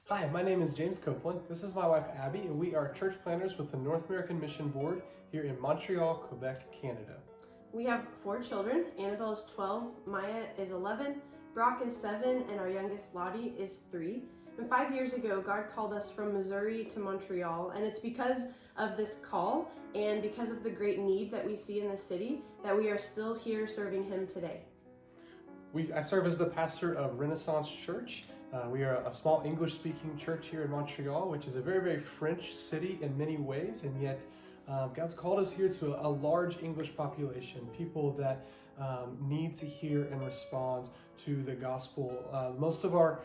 Hi, my name is James Copeland. This is my wife Abby, and we are church planners with the North American Mission Board here in Montreal, Quebec, Canada. We have 4 children. Annabelle is 12, Maya is 11, Brock is 7, and our youngest Lottie is 3. And 5 years ago, God called us from Missouri to Montreal, and it's because of this call and because of the great need that we see in the city that we are still here serving Him today. I serve as the pastor of Renaissance Church. We are a small English-speaking church here in Montreal, which is a very, very French city in many ways, and yet God's called us here to a large English population, people that need to hear and respond to the gospel. Most of our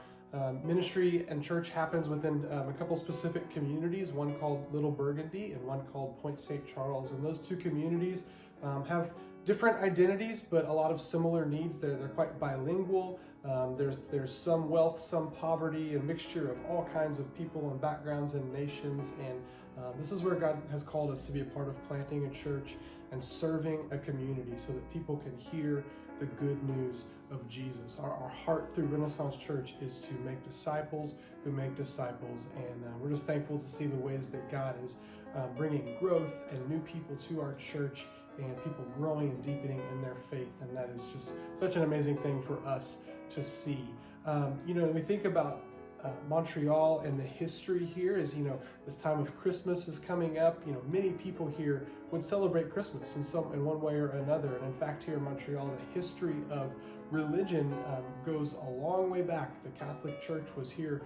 ministry and church happens within a couple specific communities, one called Little Burgundy and one called Point St. Charles, and those two communities have different identities, but a lot of similar needs. They're quite bilingual. There's some wealth, some poverty, a mixture of all kinds of people and backgrounds and nations. And this is where God has called us to be a part of planting a church and serving a community so that people can hear the good news of Jesus. Our heart through Renaissance Church is to make disciples who make disciples. And we're just thankful to see the ways that God is bringing growth and new people to our church, and people growing and deepening in their faith, and that is just such an amazing thing for us to see. When we think about Montreal and the history here is, this time of Christmas is coming up. Many people here would celebrate Christmas in one way or another, and in fact here in Montreal, the history of religion goes a long way back. The Catholic Church was here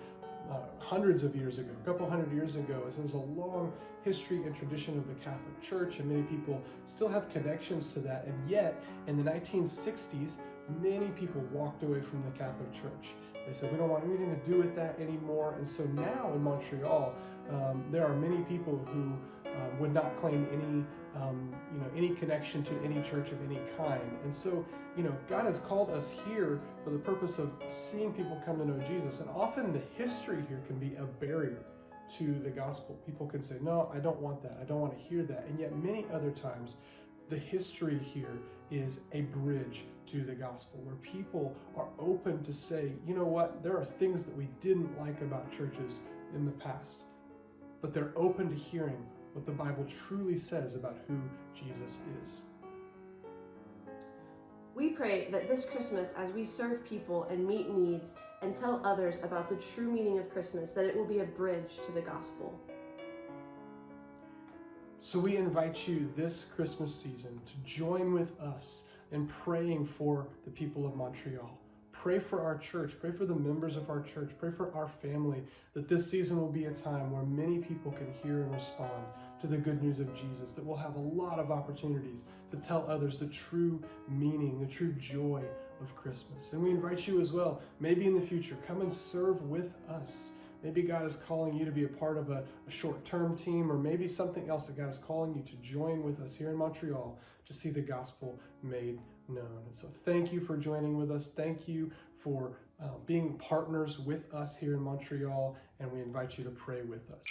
hundreds of years ago, a couple hundred years ago. So there's a long history and tradition of the Catholic Church, and many people still have connections to that. And yet, in the 1960s, many people walked away from the Catholic Church. They said, we don't want anything to do with that anymore. And so now in Montreal, there are many people who would not claim any connection to any church of any kind. And so, God has called us here for the purpose of seeing people come to know Jesus. And often the history here can be a barrier to the gospel. People can say, no, I don't want that. I don't want to hear that. And yet many other times, the history here is a bridge to the gospel, where people are open to say, you know what, there are things that we didn't like about churches in the past, but they're open to hearing what the Bible truly says about who Jesus is. We pray that this Christmas, as we serve people and meet needs and tell others about the true meaning of Christmas, that it will be a bridge to the gospel. So we invite you this Christmas season to join with us in praying for the people of Montreal. Pray for our church, pray for the members of our church, pray for our family, that this season will be a time where many people can hear and respond to the good news of Jesus, that we'll have a lot of opportunities to tell others the true meaning, the true joy of Christmas. And we invite you as well, maybe in the future, come and serve with us. Maybe God is calling you to be a part of a short-term team, or maybe something else that God is calling you to join with us here in Montreal to see the gospel made known. And so thank you for joining with us. Thank you for being partners with us here in Montreal, and we invite you to pray with us.